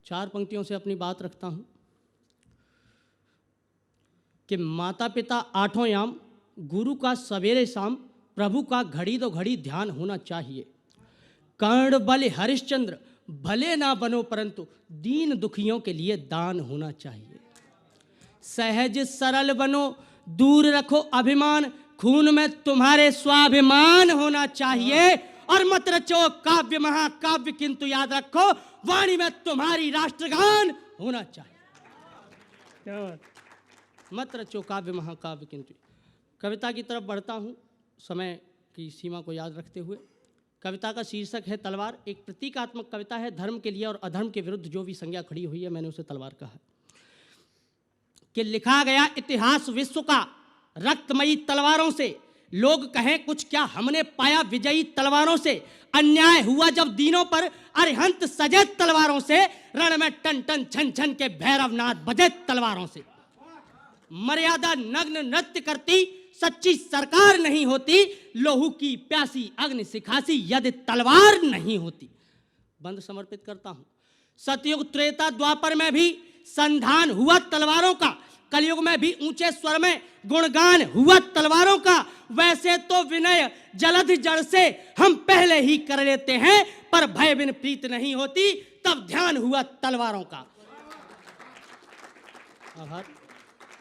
4 पंक्तियों से अपनी बात रखता हूँ कि माता पिता आठों याम, गुरु का सवेरे शाम, प्रभु का घड़ी दो घड़ी ध्यान होना चाहिए। कर्ण बल हरिश्चंद्र भले ना बनो परंतु दीन दुखियों के लिए दान होना चाहिए। सहज सरल बनो, दूर रखो अभिमान, खून में तुम्हारे स्वाभिमान होना चाहिए। और मत रचो काव्य महाकाव्य, किंतु याद रखो वाणी में तुम्हारी राष्ट्रगान होना चाहिए। मत रचो काव्य महाकाव्य किंतु। कविता की तरफ बढ़ता हूँ समय की सीमा को याद रखते हुए। कविता का शीर्षक है तलवार। एक प्रतीकात्मक कविता है। धर्म के लिए और अधर्म के विरुद्ध जो भी संज्ञा खड़ी हुई है, मैंने उसे तलवार कहा है। कि लिखा गया इतिहास विश्व का रक्तमयी तलवारों से, लोग कहें कुछ क्या, हमने पाया विजयी तलवारों से। अन्याय हुआ जब दीनों पर, अरिहंत सजे तलवारों से। रण में टन टन छन छन के भैरवनाथ बजे तलवारों से। मर्यादा नग्न नृत्य करती सच्ची सरकार नहीं होती। लोहू की प्यासी अग्नि सिखासी यदि तलवार नहीं होती। बंद समर्पित करता हूं। सतयुग त्रेता द्वापर में भी संधान हुआ तलवारों का। कलयुग में भी ऊंचे स्वर में गुणगान हुआ तलवारों का। वैसे तो विनय जलधि जड़ से हम पहले ही कर लेते हैं, पर भय बिन प्रीत नहीं होती, तब ध्यान हुआ तलवारों का।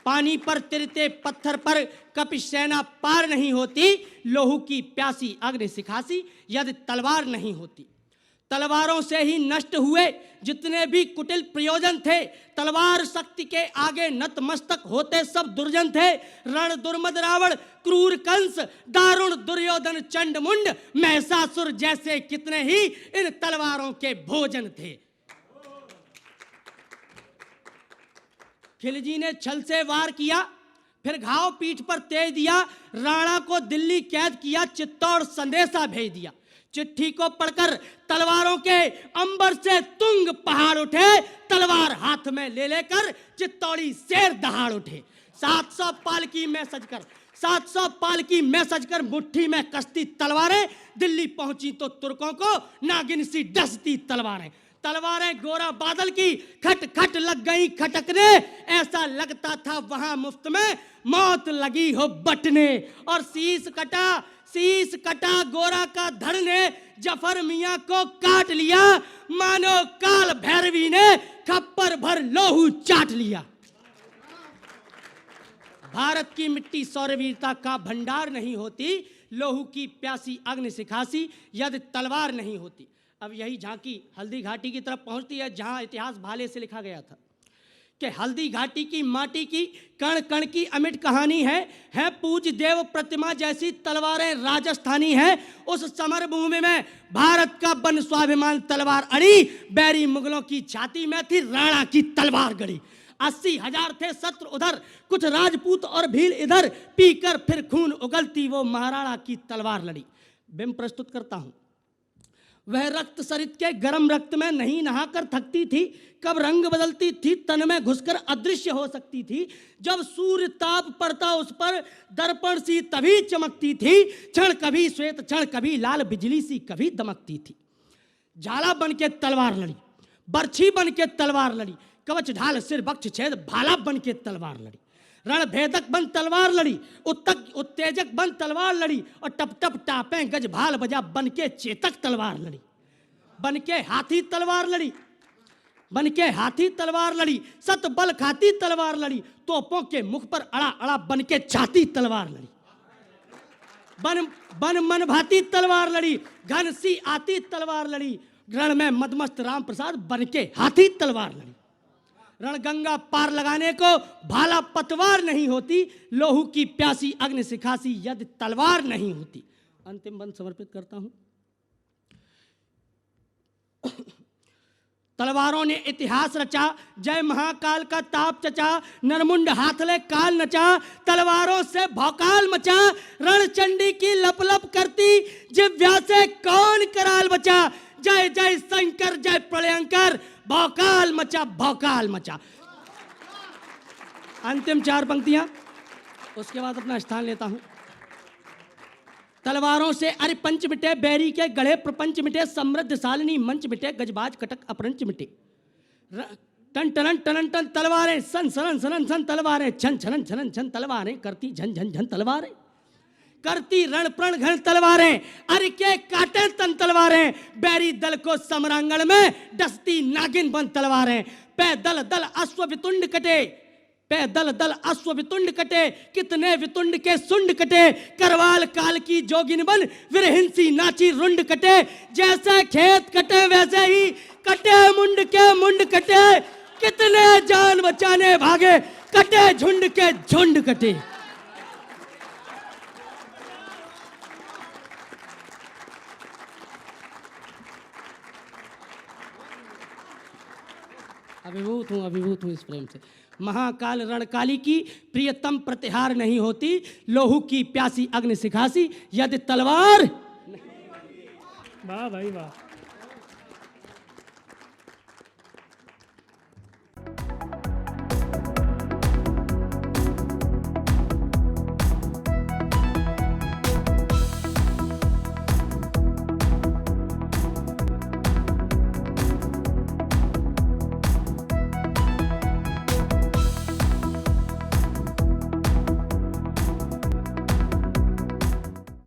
पानी पर तिरते पत्थर पर कपि सेना पार नहीं होती। लोहू की प्यासी अग्नि सिखासी यदि तलवार नहीं होती। तलवारों से ही नष्ट हुए जितने भी कुटिल प्रयोजन थे। तलवार शक्ति के आगे नतमस्तक होते सब दुर्जन थे। रण दुर्मद रावण क्रूर कंस, दारुण दुर्योधन चंडमुंड, महिषासुर जैसे कितने ही इन तलवारों के भोजन थे। खिलजी ने छल से वार किया, फिर घाव पीठ पर तेज दिया। राणा को दिल्ली कैद किया, चित्तौड़ संदेशा भेज दिया। चिट्ठी को पढ़कर तलवारों के अंबर से तुंग पहाड़ उठे। तलवार हाथ में ले लेकर चित्तौड़ी शेर दहाड़ उठे। 700 पालकी में सजकर मुट्ठी में कसती तलवारें। दिल्ली पहुंची तो तुर्कों को नागिन सी डसती तलवारें। तलवारें गोरा बादल की खट खट लग गई खटकने। ऐसा लगता था वहां मुफ्त में मौत लगी हो बटने। और शीश कटा गोरा का धड़ ने जफर मियां को काट लिया। मानो काल भैरवी ने खप्पर भर लोहू चाट लिया। भारत की मिट्टी शौर्यवीरता का भंडार नहीं होती। लोहू की प्यासी अग्नि सिखासी यदि तलवार नहीं होती। अब यही झांकी हल्दी घाटी की तरफ पहुंचती है, जहां इतिहास भाले से लिखा गया था कि हल्दी घाटी की माटी की कण कण की अमिट कहानी है पूज देव प्रतिमा जैसी तलवारें राजस्थानी है। उस समर भूमि में भारत का बन स्वाभिमान तलवार अड़ी। बैरी मुगलों की छाती में थी राणा की तलवार गड़ी। 80,000 थे शत्रु उधर, कुछ राजपूत और भील इधर। पीकर फिर खून उगलती वो महाराणा की तलवार लड़ी। बिंब प्रस्तुत करता हूं। वह रक्त सरित के गर्म रक्त में नहीं नहाकर थकती थी। कब रंग बदलती थी तन में घुसकर अदृश्य हो सकती थी। जब सूर्य ताप पड़ता उस पर दर्पण सी तभी चमकती थी। क्षण कभी श्वेत क्षण कभी लाल, बिजली सी कभी दमकती थी। झाला बन के तलवार लड़ी, बर्छी बन के तलवार लड़ी। कवच ढाल सिर बक्ष छेद भाला बन के तलवार लड़ी। रण भेदक बन तलवार लड़ी, उत्तेजक बन तलवार लड़ी। और टप टप टापे गज भाल बजा बन के चेतक तलवार लड़ी। बन के हाथी तलवार लड़ी, बन के हाथी तलवार लड़ी। सत बल खाती तलवार लड़ी। तोपों के मुख पर अड़ा अड़ा बन के छाती तलवार लड़ी। बन मन भाती तलवार लड़ी। घन सी आती तलवार लड़ी। रण में मदमस्त राम प्रसाद बन के हाथी तलवार लड़ी। रणगंगा पार लगाने को भाला पतवार नहीं होती। लोहू की प्यासी अग्नि सिखासी यदि तलवार नहीं होती। अंतिम बंद समर्पित करता हूं। तलवारों ने इतिहास रचा, जय महाकाल का ताप चचा। नरमुंड हाथले काल नचा, तलवारों से भौकाल मचा। रणचंडी की लप लप करती जिव्या से कौन कराल बचा। जय जय शंकर जय प्रलयंकर, भौकाल मचा भौकाल मचा। अंतिम 4 पंक्तियां, उसके बाद अपना स्थान लेता हूं। तलवारों से अरि पंच मिटे, बैरी के गढ़े प्रपंच मिटे। समृद्ध सालिनी मंच मिटे, गजबाज कटक अपरंच मिटे। टन टन टन टन तलवारें, सन सन सन सन तलवारें, छन छन छन छन तलवारें, करती झन झन झन तलवारें, करती रण प्रण घन तलवारें, अरे के काटे तन तलवारें, बैरी दल को समरांगण में डसती नागिन बन तलवारें, पे दल दल अश्व वितुंड कटे, पे दल दल अश्व वितुंड कटे, कितने वितुंड के सुंड कटे, करवाल काल की जोगिन बन विरहिंसी नाची रुंड कटे, जैसे खेत कटे वैसे ही कटे मुंड के मुंड कटे, कितने जान बचाने भागे, कटे झुंड के झुंड कटे। अभिभूत हूँ इस प्रेम से। महाकाल रणकाली की प्रियतम प्रतिहार नहीं होती, लोहू की प्यासी अग्नि सिखासी यदि तलवार। वाह भाई वाह।